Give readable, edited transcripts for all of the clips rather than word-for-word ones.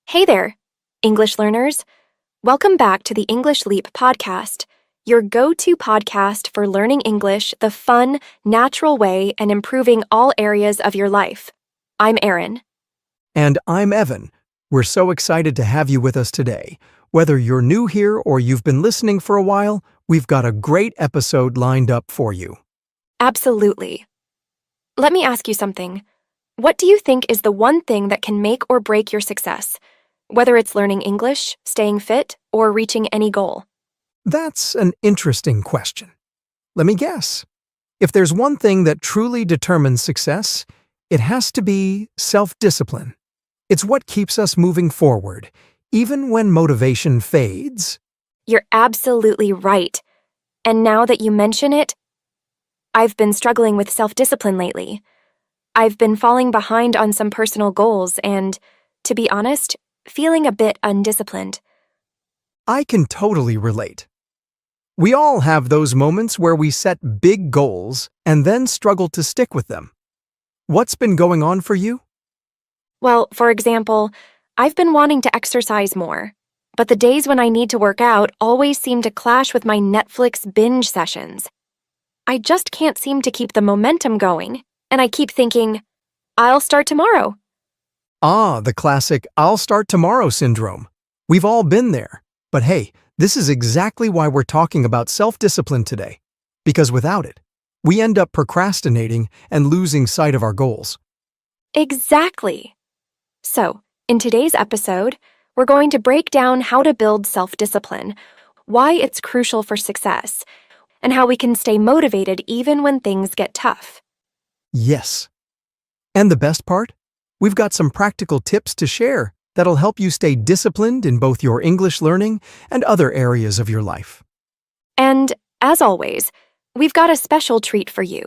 Hey there, English learners. Welcome back to the English Leap podcast, your go-to podcast for learning English the fun, natural way and improving all areas of your life. I'm Erin. And I'm Evan. We're so excited to have you with us today. Whether you're new here or you've been listening for a while, we've got a great episode lined up for you. Absolutely. Let me ask you something. What do you think is the one thing that can make or break your success? Whether it's learning English, staying fit, or reaching any goal. That's an interesting question. Let me guess. If there's one thing that truly determines success, it has to be self-discipline. It's what keeps us moving forward, even when motivation fades. You're absolutely right. And now that you mention it, I've been struggling with self-discipline lately. I've been falling behind on some personal goals and, to be honest, feeling a bit undisciplined. I can totally relate. We all have those moments where we set big goals and then struggle to stick with them. What's been going on for you? Well, for example, I've been wanting to exercise more, but the days when I need to work out always seem to clash with my Netflix binge sessions. I just can't seem to keep the momentum going, and I keep thinking, I'll start tomorrow. The classic "I'll start tomorrow" syndrome. We've all been there. But hey, this is exactly why we're talking about self-discipline today. Because without it, we end up procrastinating and losing sight of our goals. Exactly. So, in today's episode, we're going to break down how to build self-discipline, why it's crucial for success, and how we can stay motivated even when things get tough. Yes. And the best part? We've got some practical tips to share that'll help you stay disciplined in both your English learning and other areas of your life. And, as always, we've got a special treat for you.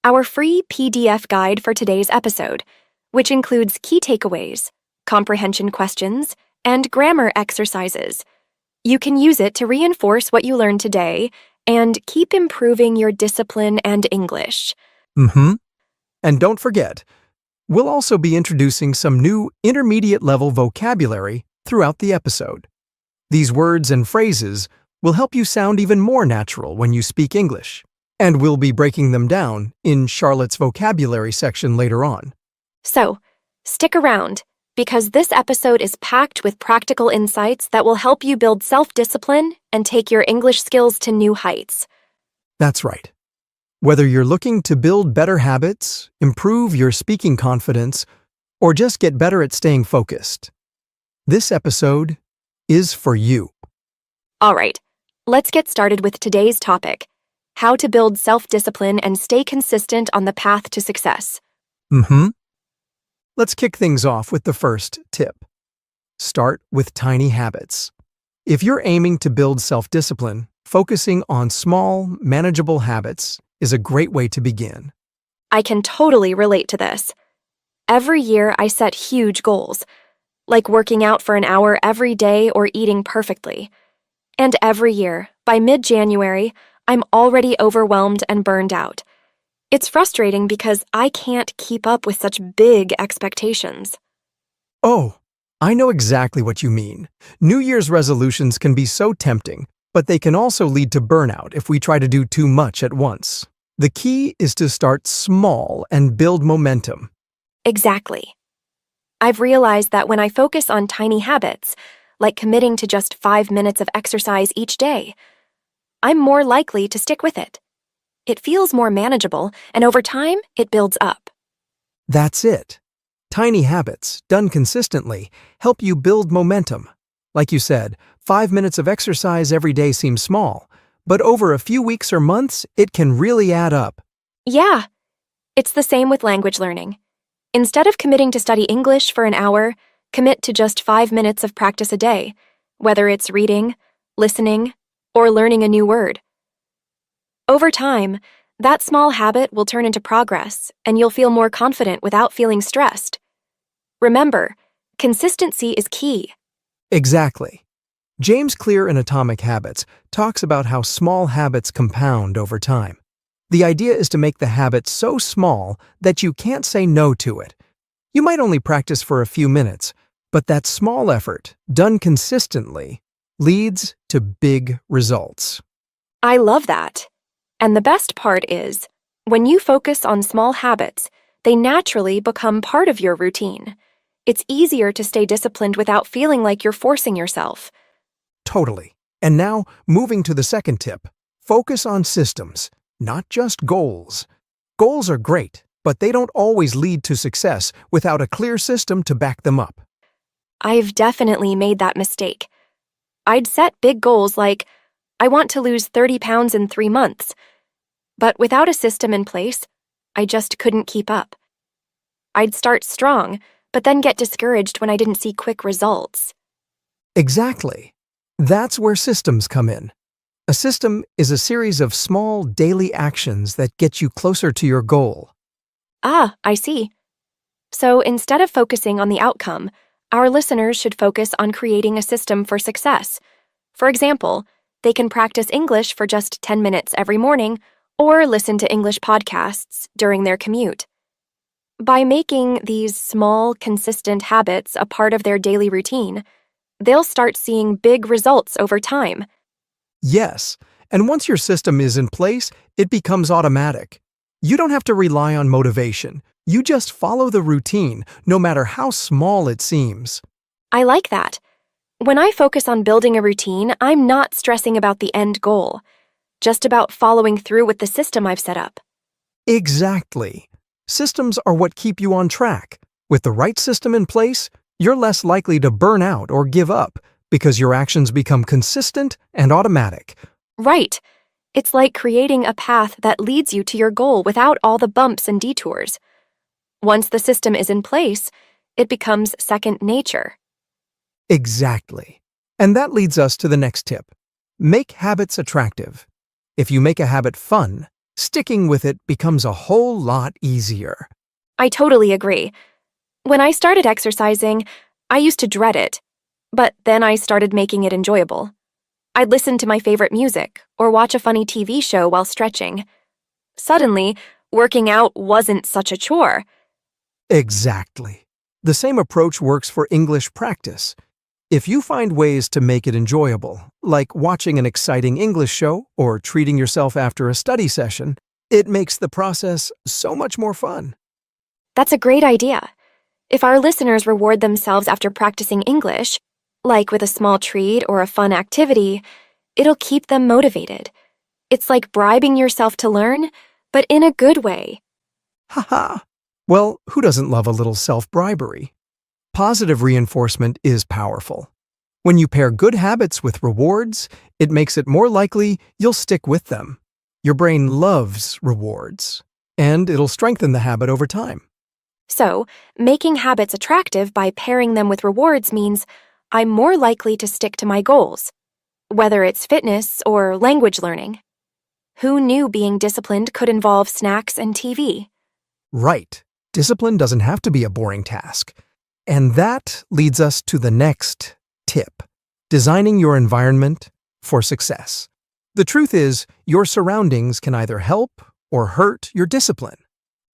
Our free PDF guide for today's episode, which includes key takeaways, comprehension questions, and grammar exercises. You can use it to reinforce what you learned today and keep improving your discipline and English. And don't forget, we'll also be introducing some new intermediate-level vocabulary throughout the episode. These words and phrases will help you sound even more natural when you speak English, and we'll be breaking them down in Charlotte's vocabulary section later on. So, stick around, because this episode is packed with practical insights that will help you build self-discipline and take your English skills to new heights. That's right. Whether you're looking to build better habits, improve your speaking confidence, or just get better at staying focused, this episode is for you. All right, let's get started with today's topic, how to build self-discipline and stay consistent on the path to success. Let's kick things off with the first tip. Start with tiny habits. If you're aiming to build self-discipline, focusing on small, manageable habits is a great way to begin. I can totally relate to this. Every year I set huge goals, like working out for an hour every day or eating perfectly. And every year, by mid-January, I'm already overwhelmed and burned out. It's frustrating because I can't keep up with such big expectations. Oh, I know exactly what you mean. New Year's resolutions can be so tempting, but they can also lead to burnout if we try to do too much at once. The key is to start small and build momentum. Exactly. I've realized that when I focus on tiny habits, like committing to just 5 minutes of exercise each day, I'm more likely to stick with it. It feels more manageable, and over time, it builds up. That's it. Tiny habits, done consistently, help you build momentum. Like you said, 5 minutes of exercise every day seems small, but over a few weeks or months, it can really add up. Yeah, it's the same with language learning. Instead of committing to study English for an hour, commit to just 5 minutes of practice a day, whether it's reading, listening, or learning a new word. Over time, that small habit will turn into progress, and you'll feel more confident without feeling stressed. Remember, consistency is key. Exactly. James Clear in Atomic Habits talks about how small habits compound over time. The idea is to make the habit so small that you can't say no to it. You might only practice for a few minutes, But that small effort, done consistently, leads to big results. I love that. And the best part is, when you focus on small habits, they naturally become part of your routine. It's easier to stay disciplined without feeling like you're forcing yourself. Totally. And now, moving to the second tip, focus on systems, not just goals. Goals are great, but they don't always lead to success without a clear system to back them up. I've definitely made that mistake. I'd set big goals like, I want to lose 30 pounds in 3 months. But without a system in place, I just couldn't keep up. I'd start strong, but then get discouraged when I didn't see quick results. Exactly. That's where systems come in. A system is a series of small daily actions that get you closer to your goal. Ah, I see. So instead of focusing on the outcome, our listeners should focus on creating a system for success. For example, they can practice English for just 10 minutes every morning or listen to English podcasts during their commute. By making these small, consistent habits a part of their daily routine, they'll start seeing big results over time. Yes, and once your system is in place, it becomes automatic. You don't have to rely on motivation. You just follow the routine, no matter how small it seems. I like that. When I focus on building a routine, I'm not stressing about the end goal, just about following through with the system I've set up. Exactly. Systems are what keep you on track. With the right system in place, you're less likely to burn out or give up because your actions become consistent and automatic. Right. It's like creating a path that leads you to your goal without all the bumps and detours. Once the system is in place, it becomes second nature. Exactly. And that leads us to the next tip. Make habits attractive. If you make a habit fun, sticking with it becomes a whole lot easier. I totally agree. When I started exercising, I used to dread it, but then I started making it enjoyable. I'd listen to my favorite music or watch a funny TV show while stretching. Suddenly, working out wasn't such a chore. Exactly. The same approach works for English practice. If you find ways to make it enjoyable, like watching an exciting English show or treating yourself after a study session, it makes the process so much more fun. That's a great idea. If our listeners reward themselves after practicing English, like with a small treat or a fun activity, it'll keep them motivated. It's like bribing yourself to learn, but in a good way. Haha! Well, who doesn't love a little self-bribery? Positive reinforcement is powerful. When you pair good habits with rewards, it makes it more likely you'll stick with them. Your brain loves rewards, and it'll strengthen the habit over time. So, making habits attractive by pairing them with rewards means I'm more likely to stick to my goals, whether it's fitness or language learning. Who knew being disciplined could involve snacks and TV? Right. Discipline doesn't have to be a boring task. And that leads us to the next tip: designing your environment for success. The truth is, your surroundings can either help or hurt your discipline.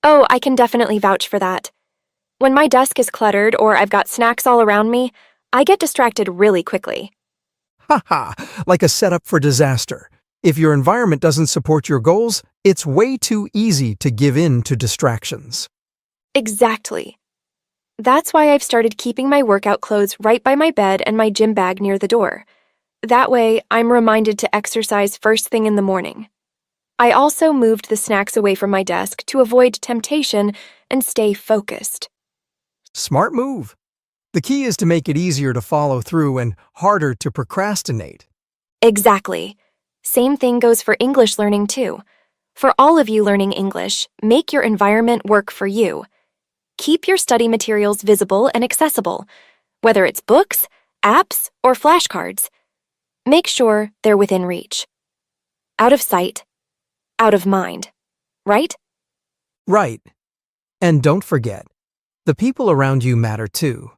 Oh, I can definitely vouch for that. When my desk is cluttered or I've got snacks all around me, I get distracted really quickly. Haha, like a setup for disaster. If your environment doesn't support your goals, it's way too easy to give in to distractions. Exactly. That's why I've started keeping my workout clothes right by my bed and my gym bag near the door. That way, I'm reminded to exercise first thing in the morning. I also moved the snacks away from my desk to avoid temptation and stay focused. Smart move. The key is to make it easier to follow through and harder to procrastinate. Exactly. Same thing goes for English learning too. For all of you learning English, make your environment work for you. Keep your study materials visible and accessible, whether it's books, apps, or flashcards. Make sure they're within reach. Out of sight, out of mind, right? Right. And don't forget, the people around you matter too.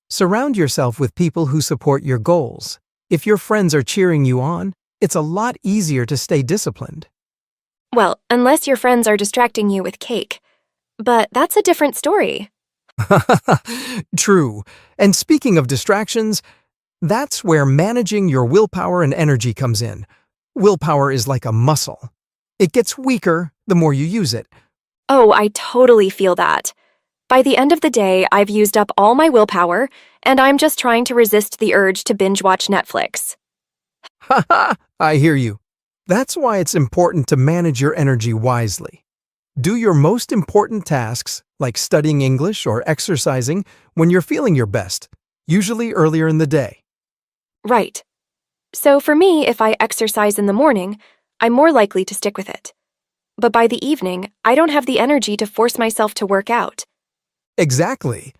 Surround yourself with people who support your goals. If your friends are cheering you on, it's a lot easier to stay disciplined. Well, unless your friends are distracting you with cake. But that's a different story. True. And speaking of distractions, that's where managing your willpower and energy comes in. Willpower is like a muscle. It gets weaker the more you use it. Oh, I totally feel that. By the end of the day, I've used up all my willpower, and I'm just trying to resist the urge to binge watch Netflix. Haha, I hear you. That's why it's important to manage your energy wisely. Do your most important tasks, like studying English or exercising, when you're feeling your best, usually earlier in the day. Right. So for me, if I exercise in the morning, I'm more likely to stick with it. But by the evening, I don't have the energy to force myself to work out. Exactly.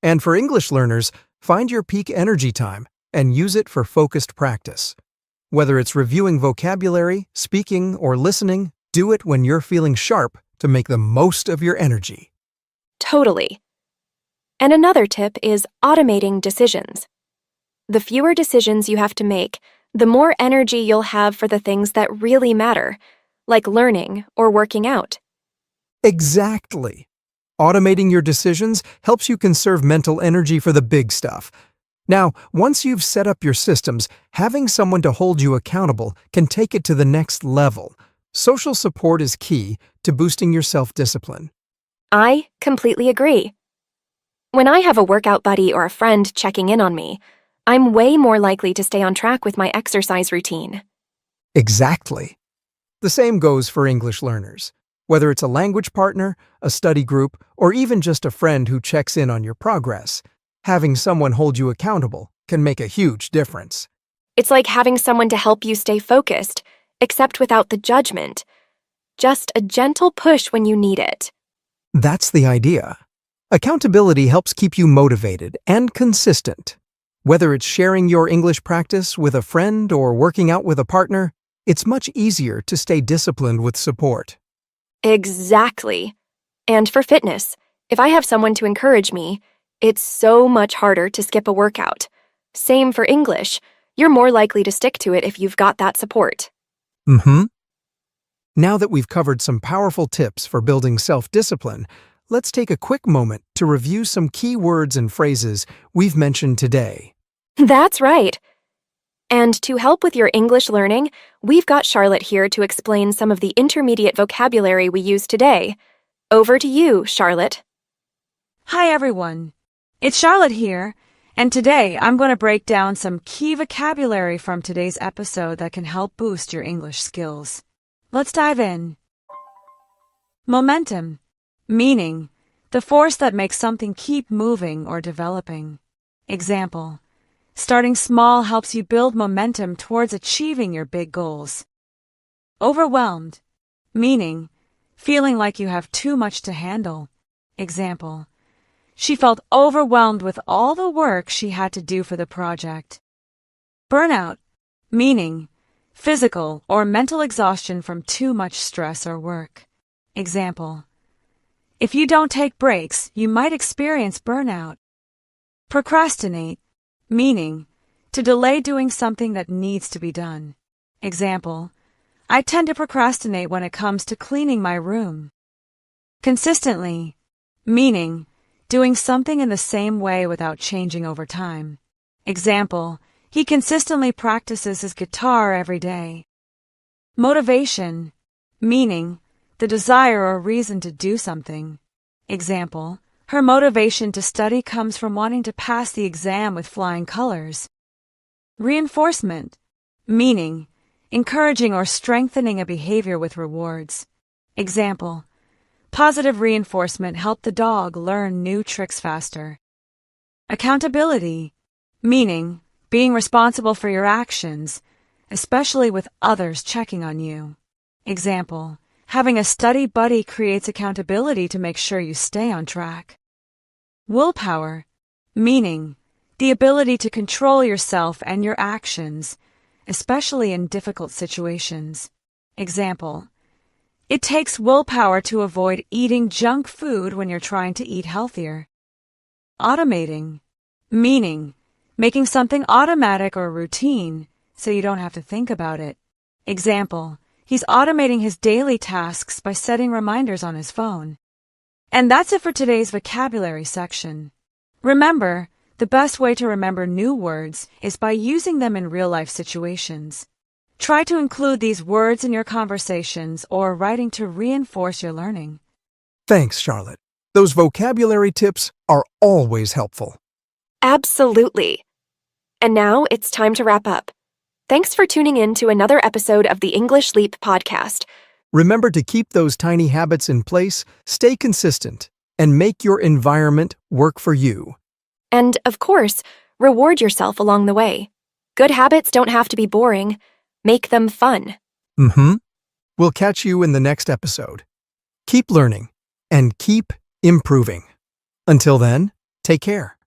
And for English learners, find your peak energy time and use it for focused practice. Whether it's reviewing vocabulary, speaking, or listening, do it when you're feeling sharp to make the most of your energy. Totally. And another tip is automating decisions. The fewer decisions you have to make, the more energy you'll have for the things that really matter, like learning or working out. Exactly. Automating your decisions helps you conserve mental energy for the big stuff. Now, once you've set up your systems, having someone to hold you accountable can take it to the next level. Social support is key to boosting your self-discipline. I completely agree. When I have a workout buddy or a friend checking in on me, I'm way more likely to stay on track with my exercise routine. Exactly. The same goes for English learners. Whether it's a language partner, a study group, or even just a friend who checks in on your progress, having someone hold you accountable can make a huge difference. It's like having someone to help you stay focused, except without the judgment. Just a gentle push when you need it. That's the idea. Accountability helps keep you motivated and consistent. Whether it's sharing your English practice with a friend or working out with a partner, it's much easier to stay disciplined with support. Exactly. And for fitness, if I have someone to encourage me, it's so much harder to skip a workout. Same for English. You're more likely to stick to it if you've got that support. Now that we've covered some powerful tips for building self-discipline, let's take a quick moment to review some key words and phrases we've mentioned today. That's right. And to help with your English learning, we've got Charlotte here to explain some of the intermediate vocabulary we use today. Over to you, Charlotte. Hi everyone, it's Charlotte here, and today I'm going to break down some key vocabulary from today's episode that can help boost your English skills. Let's dive in. Momentum, meaning the force that makes something keep moving or developing. Example, starting small helps you build momentum towards achieving your big goals. Overwhelmed, meaning feeling like you have too much to handle. Example, she felt overwhelmed with all the work she had to do for the project. Burnout, meaning physical or mental exhaustion from too much stress or work. Example, if you don't take breaks, you might experience burnout. Procrastinate, meaning to delay doing something that needs to be done. Example, I tend to procrastinate when it comes to cleaning my room. Consistently, meaning doing something in the same way without changing over time. Example, he consistently practices his guitar every day. Motivation, meaning the desire or reason to do something. Example, her motivation to study comes from wanting to pass the exam with flying colors. Reinforcement, meaning encouraging or strengthening a behavior with rewards. Example, positive reinforcement helped the dog learn new tricks faster. Accountability, meaning being responsible for your actions, especially with others checking on you. Example, having a study buddy creates accountability to make sure you stay on track. Willpower, meaning the ability to control yourself and your actions, especially in difficult situations. Example, it takes willpower to avoid eating junk food when you're trying to eat healthier. Automating, meaning making something automatic or routine so you don't have to think about it. Example, he's automating his daily tasks by setting reminders on his phone. And that's it for today's vocabulary section. Remember, the best way to remember new words is by using them in real-life situations. Try to include these words in your conversations or writing to reinforce your learning. Thanks, Charlotte. Those vocabulary tips are always helpful. Absolutely. And now it's time to wrap up. Thanks for tuning in to another episode of the English Leap podcast. Remember to keep those tiny habits in place, stay consistent, and make your environment work for you. And, of course, reward yourself along the way. Good habits don't have to be boring. Make them fun. We'll catch you in the next episode. Keep learning and keep improving. Until then, take care.